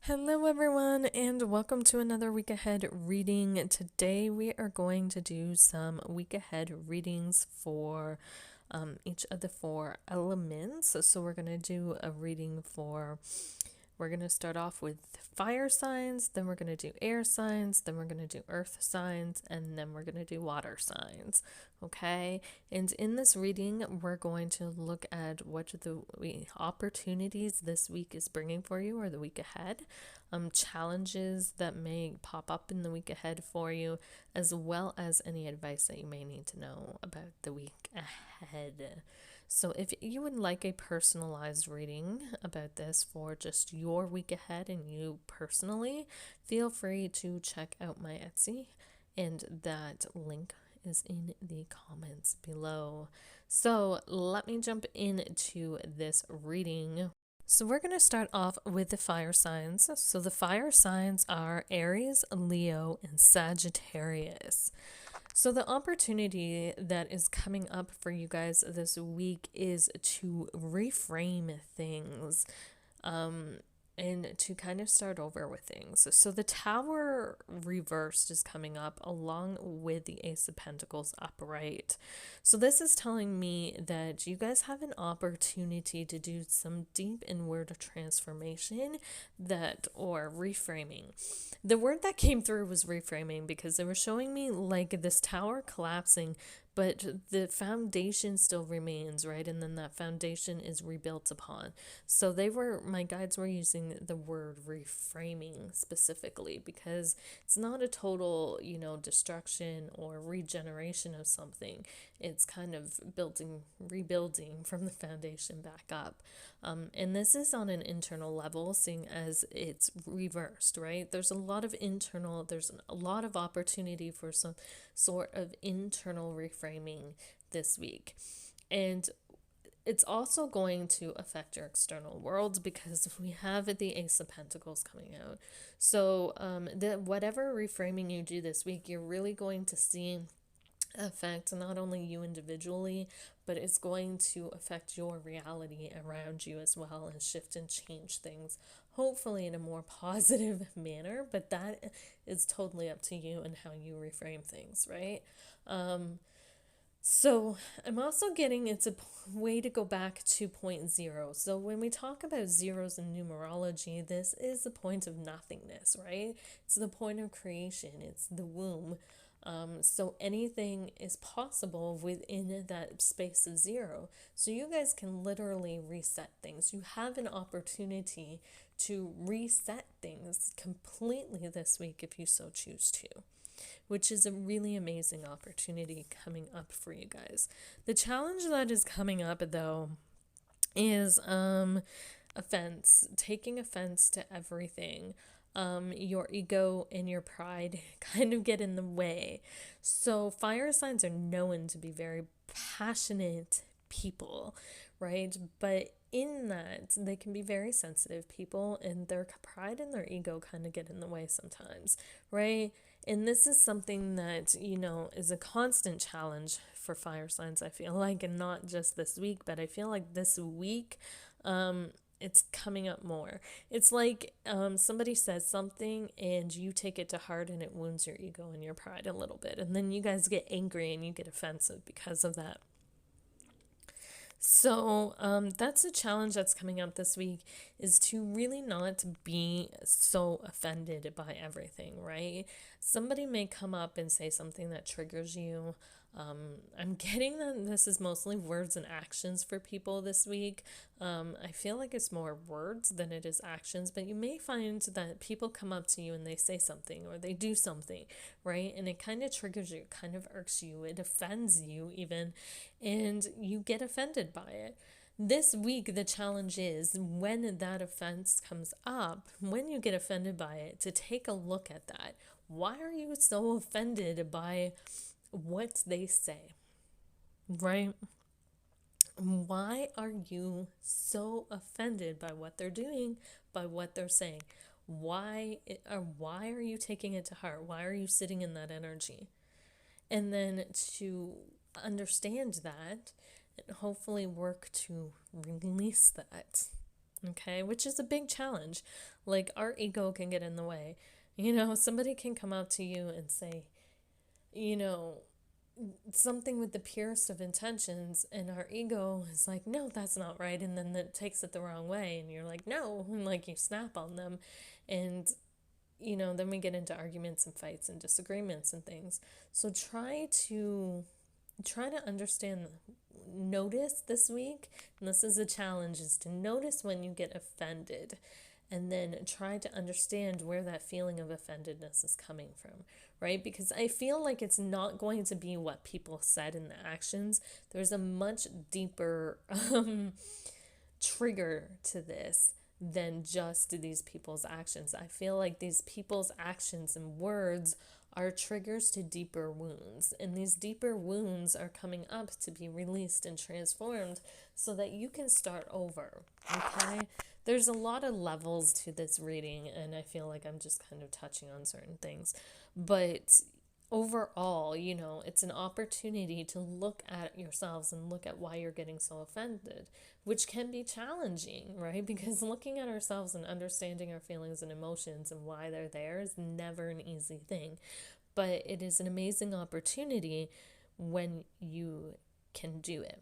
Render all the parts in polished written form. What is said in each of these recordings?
Hello, everyone, and welcome to another week ahead reading. Today, we are going to do some week ahead readings for each of the four elements. So, we're going to do a reading for we're going to start off with fire signs, then we're going to do air signs, then we're going to do earth signs, and then we're going to do water signs. Okay? And in this reading, we're going to look at what the opportunities this week is bringing for you or the week ahead, challenges that may pop up in the week ahead for you, as well as any advice that you may need to know about the week ahead. So if you would like a personalized reading about this for just your week ahead and you personally, feel free to check out my Etsy, and that link is in the comments below. So let me jump into this reading. So we're going to start off with the fire signs. So the fire signs are Aries, Leo, and Sagittarius. So the opportunity that is coming up for you guys this week is to reframe things. And to kind of start over with things. So the Tower reversed is coming up along with the Ace of Pentacles upright. So this is telling me that you guys have an opportunity to do some deep inward transformation or reframing. The word that came through was reframing because they were showing me like this tower collapsing, but the foundation still remains, right? And then that foundation is rebuilt upon. So my guides were using the word reframing specifically because it's not a total, destruction or regeneration of something. It's kind of rebuilding from the foundation back up. And this is on an internal level, seeing as it's reversed, right? There's a lot of opportunity for some sort of internal reframing this week. And it's also going to affect your external world because we have the Ace of Pentacles coming out. So whatever reframing you do this week, you're really going to see affect not only you individually, but it's going to affect your reality around you as well and shift and change things, hopefully in a more positive manner. But that is totally up to you and how you reframe things, right? So I'm also getting it's a way to go back to point zero. So when we talk about zeros in numerology, this is the point of nothingness, right? It's the point of creation. It's the womb. So anything is possible within that space of zero. So you guys can literally reset things. You have an opportunity to reset things completely this week if you so choose to, which is a really amazing opportunity coming up for you guys. The challenge that is coming up, though, is taking offense to everything. Your ego and your pride kind of get in the way. So fire signs are known to be very passionate people, right? But in that, they can be very sensitive people, and their pride and their ego kind of get in the way sometimes, right? And this is something that, is a constant challenge for fire signs, I feel like, and not just this week, but I feel like this week, it's coming up more. It's like somebody says something and you take it to heart and it wounds your ego and your pride a little bit. And then you guys get angry and you get offensive because of that. So that's a challenge that's coming up this week, is to really not be so offended by everything, right? Somebody may come up and say something that triggers you. I'm getting that this is mostly words and actions for people this week. I feel like it's more words than it is actions, but you may find that people come up to you and they say something or they do something, right? And it kind of triggers you, it kind of irks you, it offends you even, and you get offended by it. This week, the challenge is when that offense comes up, when you get offended by it, to take a look at that. Why are you so offended by what they say, right? Why are you so offended by what they're doing, by what they're saying? Why are you taking it to heart? Why are you sitting in that energy? And then to understand that and hopefully work to release that. okay, which is a big challenge. Like, our ego can get in the way. Somebody can come up to you and say, you know, something with the purest of intentions, and our ego is like, no, that's not right, and then it takes it the wrong way, and you're like, no, and like you snap on them, and then we get into arguments and fights and disagreements and things. So try to understand, notice this week, and this is a challenge, is to notice when you get offended, and then try to understand where that feeling of offendedness is coming from, right? Because I feel like it's not going to be what people said in the actions. There's a much deeper trigger to this than just these people's actions. I feel like these people's actions and words are triggers to deeper wounds, and these deeper wounds are coming up to be released and transformed so that you can start over, okay? There's a lot of levels to this reading, and I feel like I'm just kind of touching on certain things, but overall, it's an opportunity to look at yourselves and look at why you're getting so offended, which can be challenging, right? Because looking at ourselves and understanding our feelings and emotions and why they're there is never an easy thing. But it is an amazing opportunity when you can do it.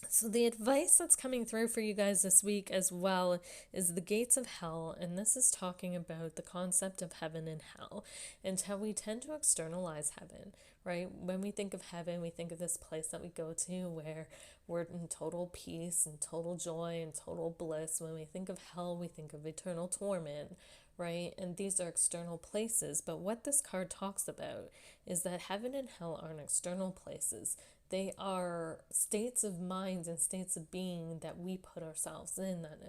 So the advice that's coming through for you guys this week as well is the gates of hell, and this is talking about the concept of heaven and hell and how we tend to externalize heaven, right? When we think of heaven, we think of this place that we go to where we're in total peace and total joy and total bliss. When we think of hell, we think of eternal torment, right? And these are external places, but what this card talks about is that heaven and hell aren't external places. They are states of mind and states of being that we put ourselves in, that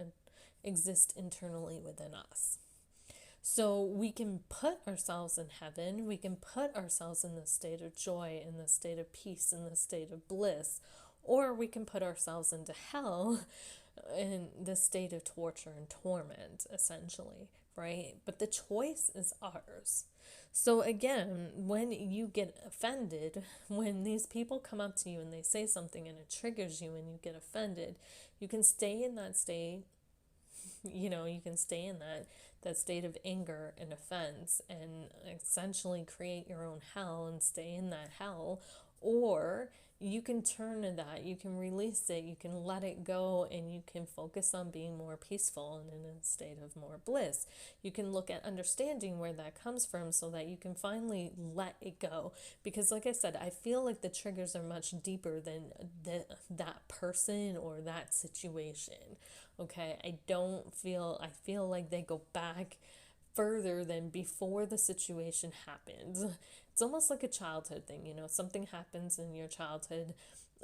exist internally within us. So we can put ourselves in heaven, we can put ourselves in the state of joy, in the state of peace, in the state of bliss, or we can put ourselves into hell, in the state of torture and torment, essentially, right? But the choice is ours. So again, when you get offended, when these people come up to you and they say something and it triggers you and you get offended, you can stay in that state, you can stay in that state of anger and offense and essentially create your own hell and stay in that hell. Or you can turn to that, you can release it, you can let it go, and you can focus on being more peaceful and in a state of more bliss. You can look at understanding where that comes from so that you can finally let it go. Because like I said, I feel like the triggers are much deeper than that person or that situation. Okay, I feel like they go back further than before the situation happens. It's almost like a childhood thing, something happens in your childhood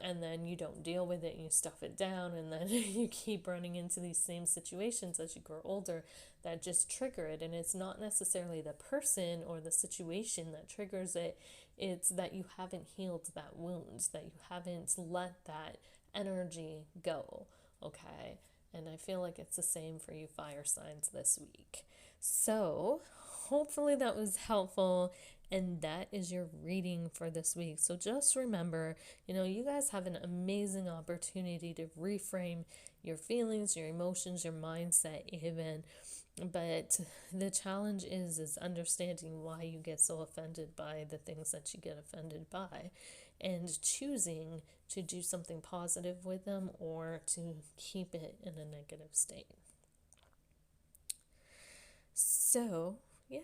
and then you don't deal with it and you stuff it down, and then you keep running into these same situations as you grow older that just trigger it. And it's not necessarily the person or the situation that triggers it, it's that you haven't healed that wound, that you haven't let that energy go, okay? And I feel like it's the same for you fire signs this week. So hopefully that was helpful, and that is your reading for this week. So just remember, you guys have an amazing opportunity to reframe your feelings, your emotions, your mindset even. But the challenge is understanding why you get so offended by the things that you get offended by, and choosing to do something positive with them or to keep it in a negative state. So, yeah.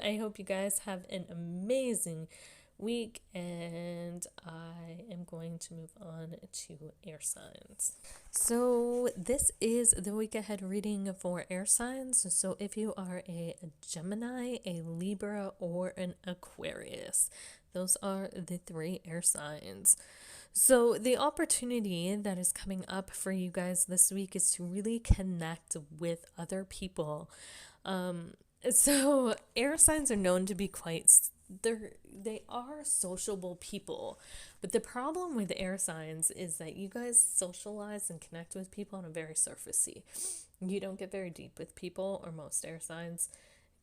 I hope you guys have an amazing week, and I am going to move on to air signs. So this is the week ahead reading for air signs. So if you are a Gemini, a Libra, or an Aquarius, those are the 3 air signs. So the opportunity that is coming up for you guys this week is to really connect with other people. So air signs are known to be they are sociable people, but the problem with air signs is that you guys socialize and connect with people on a very surfacey. You don't get very deep with people, or most air signs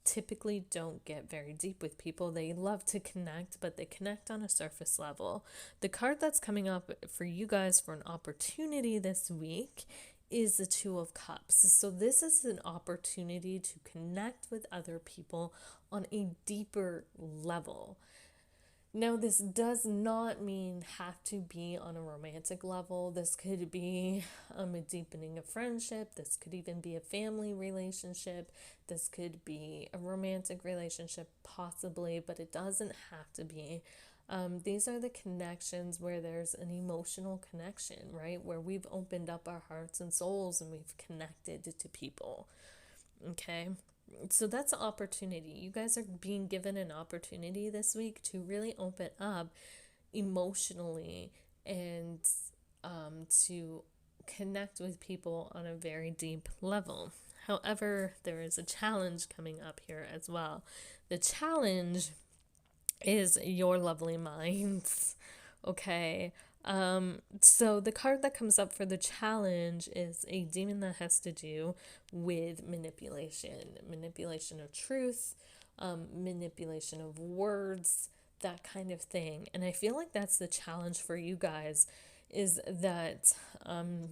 typically don't get very deep with people. They love to connect, but they connect on a surface level. The card that's coming up for you guys for an opportunity this week is the Two of Cups. So this is an opportunity to connect with other people on a deeper level. Now, this does not mean have to be on a romantic level. This could be a deepening of friendship. This could even be a family relationship. This could be a romantic relationship, possibly, but it doesn't have to be. These are the connections where there's an emotional connection, right? Where we've opened up our hearts and souls and we've connected to people. Okay. So that's an opportunity. You guys are being given an opportunity this week to really open up emotionally and to connect with people on a very deep level. However, there is a challenge coming up here as well. The challenge is your lovely minds. Okay. So the card that comes up for the challenge is a demon that has to do with manipulation of truth, manipulation of words, that kind of thing. And I feel like that's the challenge for you guys, is that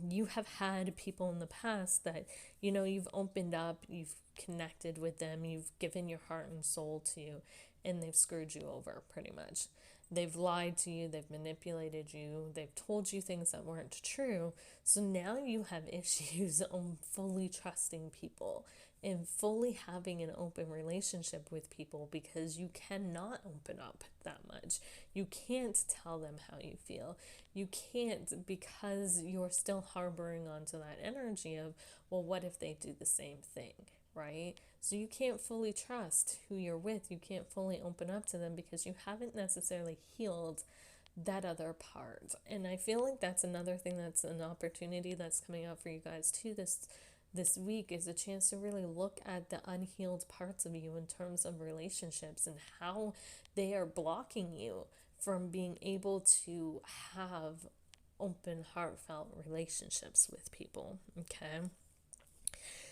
you have had people in the past that, you know, you've opened up, you've connected with them, you've given your heart and soul to, and they've screwed you over pretty much. They've lied to you, they've manipulated you, they've told you things that weren't true. So now you have issues on fully trusting people and fully having an open relationship with people, because you cannot open up that much. You can't tell them how you feel. You can't, because you're still harboring onto that energy of, well, what if they do the same thing, right? So you can't fully trust who you're with. You can't fully open up to them because you haven't necessarily healed that other part. And I feel like that's another thing, that's an opportunity that's coming out for you guys too this week, is a chance to really look at the unhealed parts of you in terms of relationships and how they are blocking you from being able to have open, heartfelt relationships with people. Okay.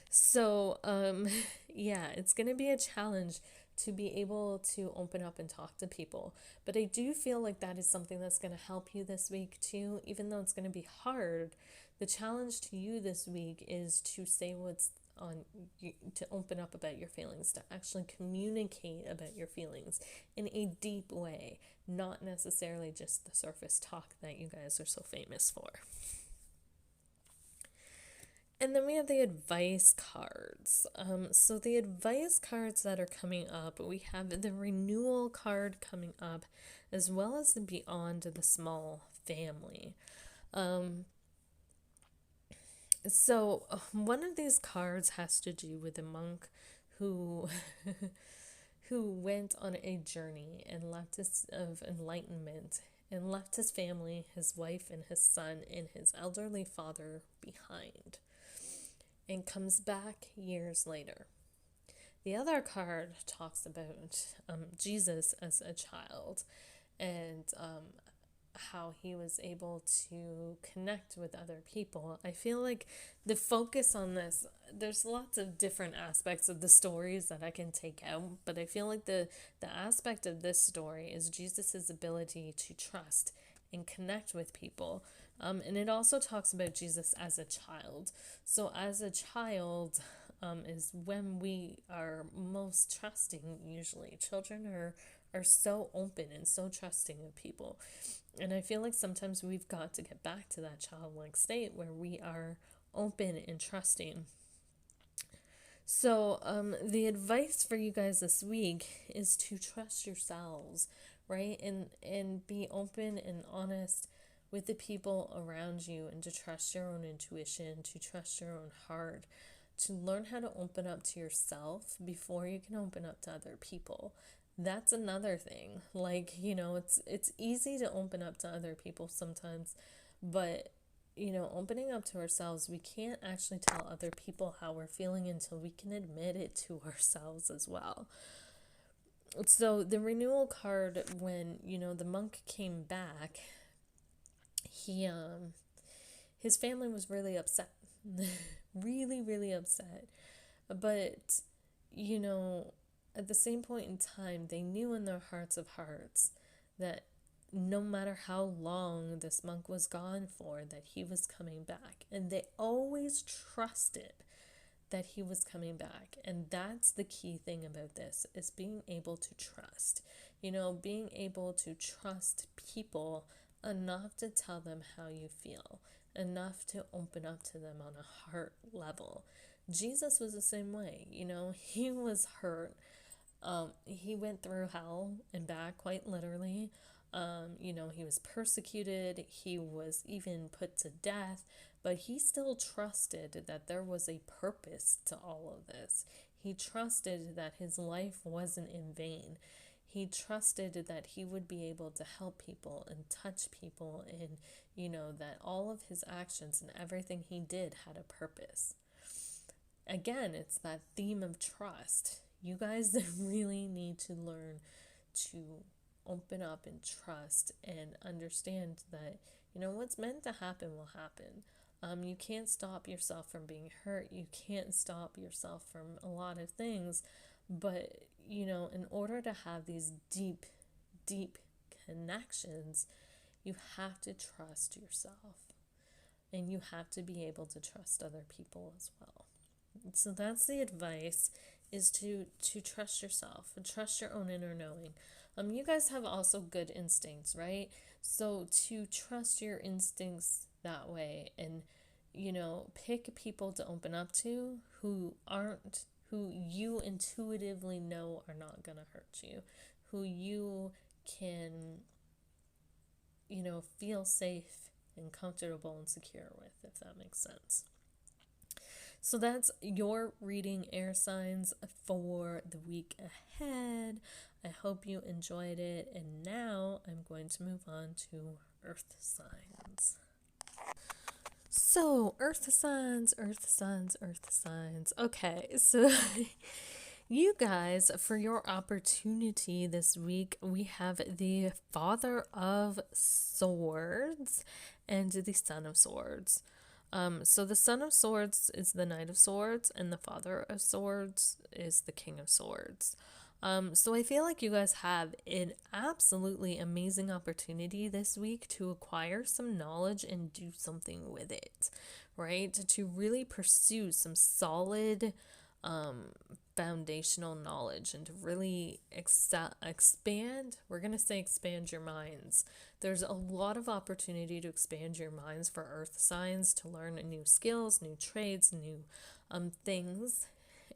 So, yeah, it's going to be a challenge to be able to open up and talk to people. But I do feel like that is something that's going to help you this week too, even though it's going to be hard. The challenge to you this week is to say what's on you, to open up about your feelings, to actually communicate about your feelings in a deep way, not necessarily just the surface talk that you guys are so famous for. And then we have the advice cards. So the advice cards that are coming up, we have the renewal card coming up, as well as the beyond the small family. So one of these cards has to do with a monk who who went on a journey and left his of enlightenment and left his family, his wife and his son and his elderly father behind, and comes back years later. The other card talks about Jesus as a child, and how he was able to connect with other people. I feel like the focus on this, there's lots of different aspects of the stories that I can take out, but I feel like the aspect of this story is Jesus's ability to trust and connect with people. And it also talks about Jesus as a child. So as a child is when we are most trusting. Usually children are so open and so trusting of people. And I feel like sometimes we've got to get back to that childlike state where we are open and trusting. So the advice for you guys this week is to trust yourselves, right? And be open and honest with the people around you, and to trust your own intuition, to trust your own heart, to learn how to open up to yourself before you can open up to other people. That's another thing. Like, you know, it's easy to open up to other people sometimes, but you know, opening up to ourselves, we can't actually tell other people how we're feeling until we can admit it to ourselves as well. So the renewal card, when, you know, the monk came back, he his family was really upset. Really upset. But, you know, at the same point in time, they knew in their hearts of hearts that no matter how long this monk was gone for, that he was coming back. And they always trusted that he was coming back. And that's the key thing about this, is being able to trust. You know, being able to trust people enough to tell them how you feel, enough to open up to them on a heart level. Jesus was the same way. You know, he was hurt. He went through hell and back, quite literally. You know, he was persecuted, he was even put to death, but he still trusted that there was a purpose to all of this. He trusted that his life wasn't in vain. He trusted that he would be able to help people and touch people, and, you know, that all of his actions and everything he did had a purpose. Again, it's that theme of trust. You guys really need to learn to open up and trust and understand that, you know, what's meant to happen will happen. You can't stop yourself from being hurt. You can't stop yourself from a lot of things. But, you know, in order to have these deep, deep connections, you have to trust yourself. And you have to be able to trust other people as well. So that's the advice, is to trust yourself and trust your own inner knowing. You guys have also good instincts, right? So to trust your instincts that way, and, you know, pick people to open up to who you intuitively know are not going to hurt you, who you can, you know, feel safe and comfortable and secure with, if that makes sense. So that's your reading, air signs, for the week ahead. I hope you enjoyed it. And now I'm going to move on to earth signs. So, earth signs. Okay, so you guys, for your opportunity this week, we have the Father of Swords and the Son of Swords. So the Son of Swords is the Knight of Swords, and the Father of Swords is the King of Swords. So I feel like you guys have an absolutely amazing opportunity this week to acquire some knowledge and do something with it, right? To really pursue some solid foundational knowledge, and to really expand. We're going to say expand your minds. There's a lot of opportunity to expand your minds for earth signs, to learn new skills, new trades, new things,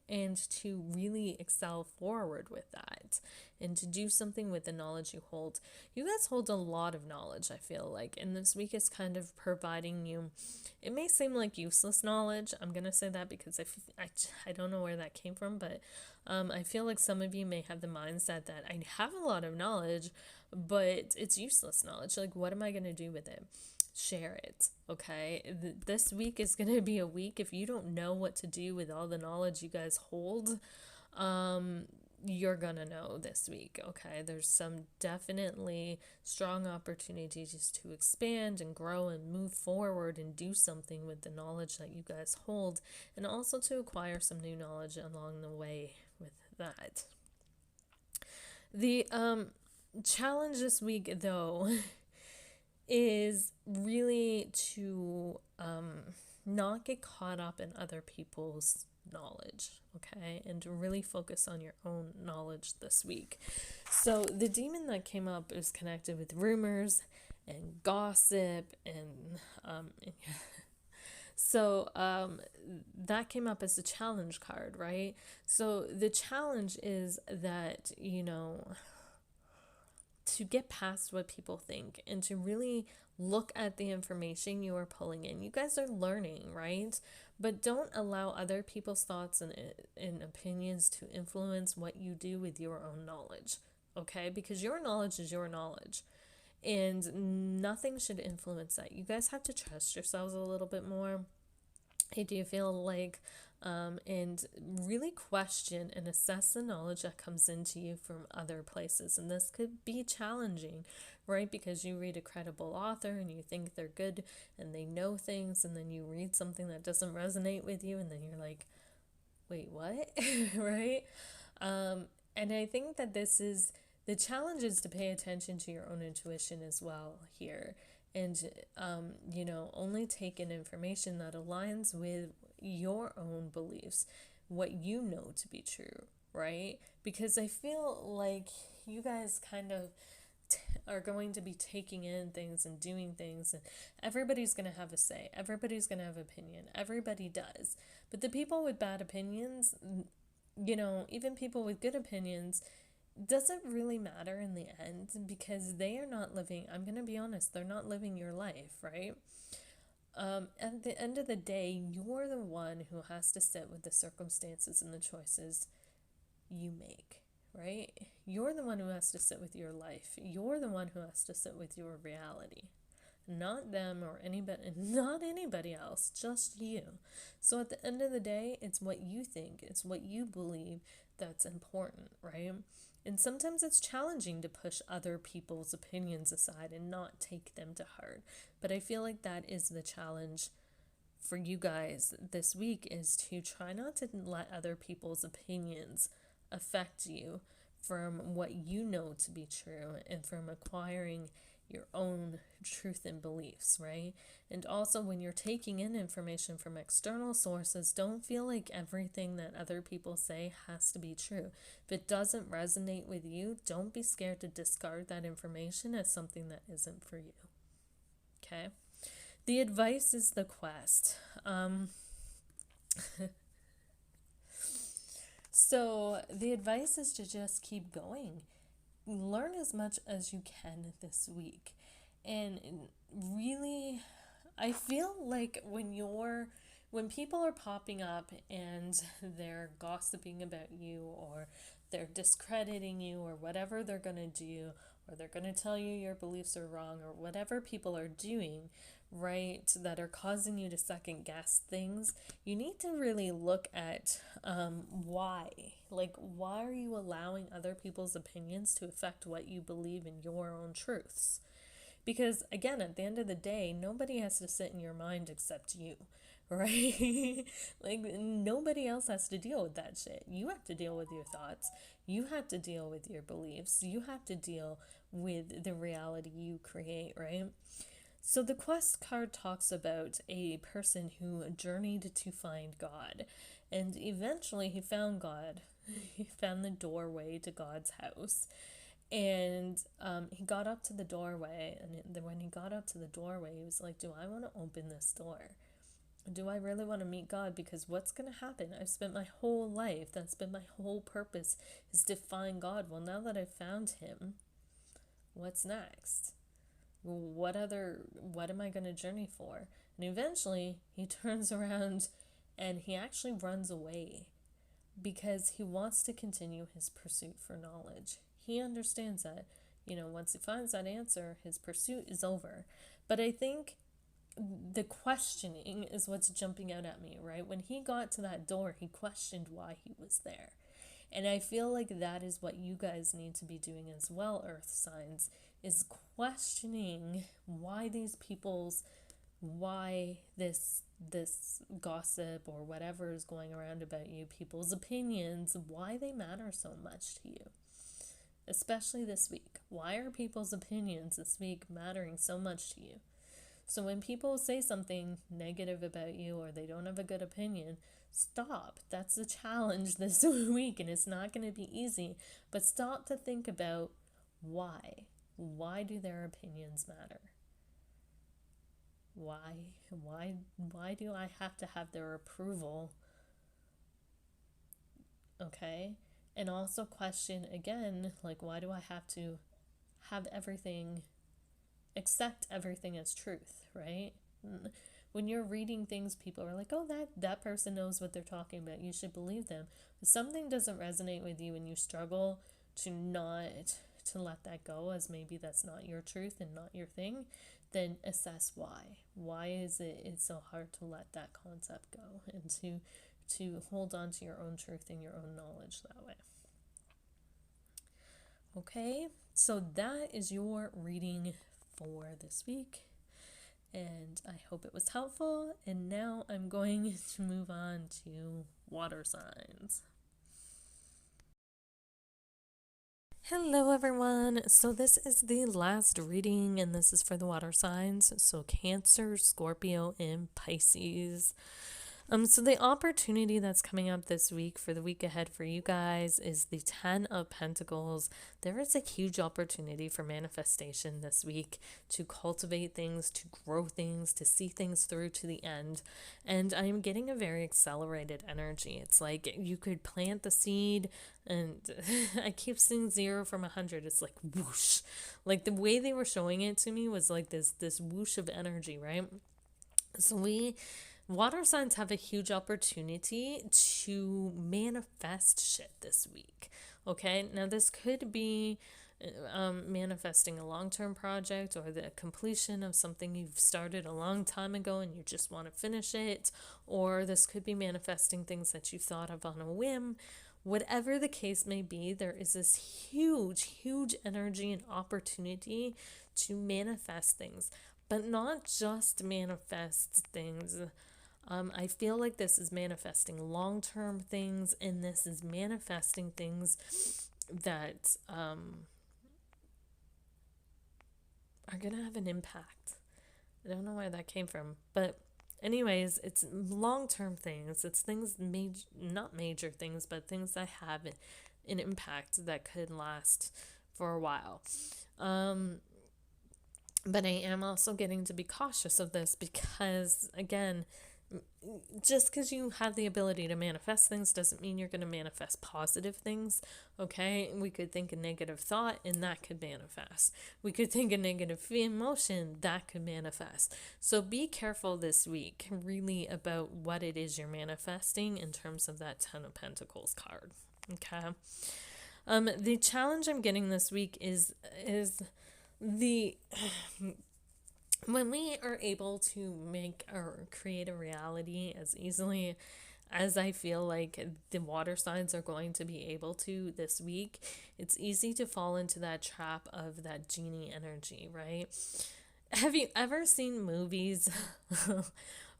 and to really excel forward with that, and to do something with the knowledge you hold. You guys hold a lot of knowledge, I feel like, and this week is kind of providing you, it may seem like useless knowledge. I'm going to say that because I don't know where that came from, but I feel like some of you may have the mindset that I have a lot of knowledge, but it's useless knowledge. Like, what am I going to do with it? Share it, okay? This week is going to be a week, if you don't know what to do with all the knowledge you guys hold, you're gonna know this week, okay? There's some definitely strong opportunities to expand and grow and move forward and do something with the knowledge that you guys hold, and also to acquire some new knowledge along the way with that. The challenge this week, though, is really to not get caught up in other people's knowledge, okay, and to really focus on your own knowledge this week. So the demon that came up is connected with rumors and gossip, and so that came up as a challenge card, right? So the challenge is that, you know, to get past what people think and to really look at the information you are pulling in. You guys are learning, right? But don't allow other people's thoughts and opinions to influence what you do with your own knowledge, okay? Because your knowledge is your knowledge, and nothing should influence that. You guys have to trust yourselves a little bit more. I do feel like, and really question and assess the knowledge that comes into you from other places. And this could be challenging, right? Because you read a credible author and you think they're good and they know things, and then you read something that doesn't resonate with you, and then you're like, wait, what? Right? And I think that this is The challenge is to pay attention to your own intuition as well here. And, only take in information that aligns with your own beliefs, what you know to be true, right? Because I feel like you guys kind of are going to be taking in things and doing things, and everybody's going to have a say, everybody's going to have opinion, everybody does. But the people with bad opinions, even people with good opinions, doesn't really matter in the end, because they are not living, I'm going to be honest, they're not living your life, right? At the end of the day, you're the one who has to sit with the circumstances and the choices you make, right? You're the one who has to sit with your life. You're the one who has to sit with your reality. Not them or anybody, not anybody else, just you. So at the end of the day, it's what you think, it's what you believe that's important, right? And sometimes it's challenging to push other people's opinions aside and not take them to heart. But I feel like that is the challenge for you guys this week, is to try not to let other people's opinions affect you from what you know to be true, and from acquiring your own truth and beliefs, right? And also, when you're taking in information from external sources, don't feel like everything that other people say has to be true. If it doesn't resonate with you, don't be scared to discard that information as something that isn't for you. Okay? The advice is the quest. So the advice is to just keep going. Learn as much as you can this week. And really, I feel like when people are popping up and they're gossiping about you, or they're discrediting you, or whatever they're going to do, or they're going to tell you your beliefs are wrong, or whatever people are doing, right, that are causing you to second guess things, you need to really look at why. Like, why are you allowing other people's opinions to affect what you believe in your own truths? Because, again, at the end of the day, nobody has to sit in your mind except you, right? Like, nobody else has to deal with that shit. You have to deal with your thoughts. You have to deal with your beliefs. You have to deal with the reality you create, right? So the quest card talks about a person who journeyed to find God, and eventually he found God. He found the doorway to God's house. And he got up to the doorway, and when he got up to the doorway, he was like, do I want to open this door? Do I really want to meet God? Because what's going to happen? I've spent my whole life, that's been my whole purpose, is to find God. Well, now that I've found him, what's next? What am I going to journey for? And eventually he turns around and he actually runs away, because he wants to continue his pursuit for knowledge. He understands that, once he finds that answer, his pursuit is over. But I think the questioning is what's jumping out at me, right? When he got to that door, he questioned why he was there. And I feel like that is what you guys need to be doing as well, Earth signs, is questioning why this gossip or whatever is going around about you, people's opinions, why they matter so much to you. Especially this week. Why are people's opinions this week mattering so much to you? So when people say something negative about you, or they don't have a good opinion, stop. That's the challenge this week, and it's not going to be easy. But stop to think about why. Why do their opinions matter? Why do I have to have their approval? Okay? And also question again, like, why do I have to have everything, accept everything as truth, right? When you're reading things, people are like, oh, that person knows what they're talking about, you should believe them. If something doesn't resonate with you and you struggle to let that go, as maybe that's not your truth and not your thing, then assess why. Why is it's so hard to let that concept go, and to hold on to your own truth and your own knowledge that way. Okay, so that is your reading for this week, and I hope it was helpful. And now I'm going to move on to water signs. Hello, everyone. So, this is the last reading, and this is for the water signs. So, Cancer, Scorpio, and Pisces. So the opportunity that's coming up this week for the week ahead for you guys is the Ten of Pentacles. There is a huge opportunity for manifestation this week to cultivate things, to grow things, to see things through to the end. And I'm getting a very accelerated energy. It's like you could plant the seed and I keep seeing 0 from 100. It's like whoosh. Like the way they were showing it to me was like this whoosh of energy, right? So water signs have a huge opportunity to manifest shit this week. Okay, now this could be manifesting a long-term project or the completion of something you've started a long time ago and you just want to finish it, or this could be manifesting things that you thought of on a whim. Whatever the case may be, there is this huge energy and opportunity to manifest things, but not just manifest things. I feel like this is manifesting long-term things, and this is manifesting things that are going to have an impact. I don't know where that came from, but anyways, it's long-term things. It's things, not major things, but things that have an impact that could last for a while. But I am also getting to be cautious of this because, again, just because you have the ability to manifest things doesn't mean you're going to manifest positive things. Okay, we could think a negative thought and that could manifest. We could think a negative emotion that could manifest. So be careful this week really about what it is you're manifesting in terms of that Ten of Pentacles card. Okay, the challenge I'm getting this week is the when we are able to make or create a reality as easily as I feel like the water signs are going to be able to this week, it's easy to fall into that trap of that genie energy, right? Have you ever seen movies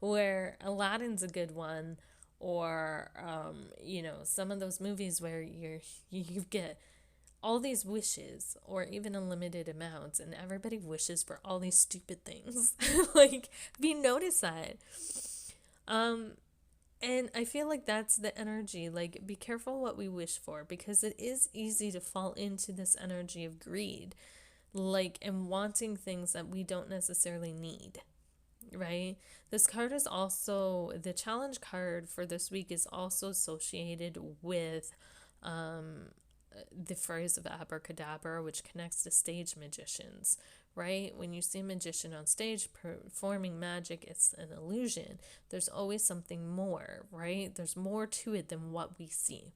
where Aladdin's a good one, or some of those movies where you get all these wishes or even unlimited amounts and everybody wishes for all these stupid things. Like, have you noticed that? And I feel like that's the energy. Like, be careful what we wish for because it is easy to fall into this energy of greed, like, and wanting things that we don't necessarily need, right? This card is also, the challenge card for this week is also associated with the phrase of abracadabra, which connects to stage magicians, right? When you see a magician on stage performing magic, it's an illusion. There's always something more, right? There's more to it than what we see.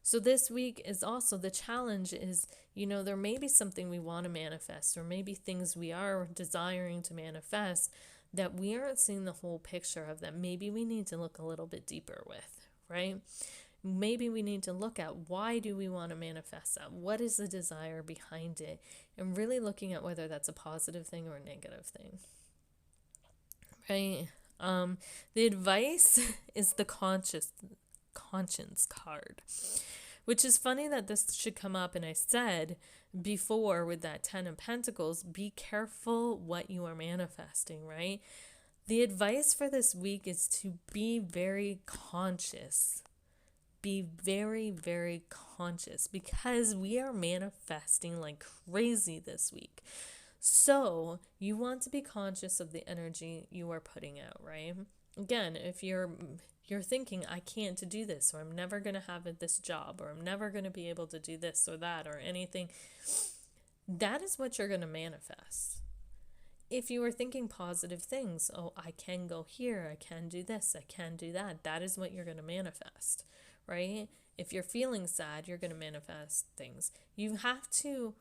So this week is also, the challenge is, there may be something we want to manifest, or maybe things we are desiring to manifest that we aren't seeing the whole picture of, that maybe we need to look a little bit deeper with, right? Maybe we need to look at, why do we want to manifest that? What is the desire behind it? And really looking at whether that's a positive thing or a negative thing, right? The advice is the conscience card, which is funny that this should come up. And I said before with that Ten of Pentacles, be careful what you are manifesting, right? The advice for this week is to be very conscious. Be very, very conscious because we are manifesting like crazy this week. So you want to be conscious of the energy you are putting out, right? Again, if you're thinking, I can't do this, or I'm never going to have this job, or I'm never going to be able to do this or that or anything, that is what you're going to manifest. If you are thinking positive things, oh, I can go here, I can do this, I can do that, that is what you're going to manifest, right? If you're feeling sad, you're going to manifest things. You have to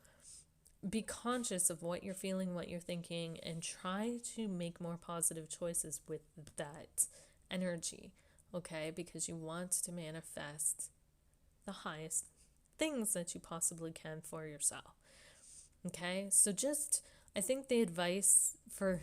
be conscious of what you're feeling, what you're thinking, and try to make more positive choices with that energy, okay? Because you want to manifest the highest things that you possibly can for yourself, okay? So I think the advice for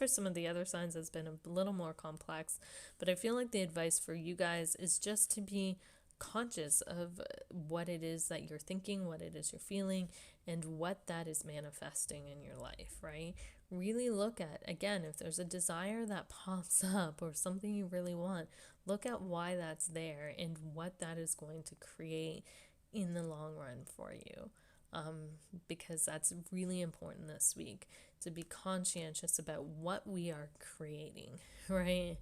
some of the other signs has been a little more complex, but I feel like the advice for you guys is just to be conscious of what it is that you're thinking, what it is you're feeling, and what that is manifesting in your life, right? Really look at, again, if there's a desire that pops up or something you really want, look at why that's there and what that is going to create in the long run for you. Because that's really important this week, to be conscientious about what we are creating, right?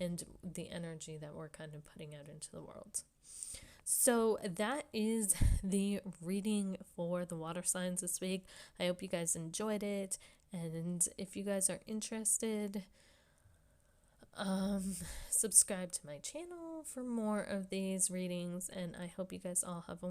And the energy that we're kind of putting out into the world. So that is the reading for the water signs this week. I hope you guys enjoyed it. And if you guys are interested, subscribe to my channel for more of these readings. And I hope you guys all have a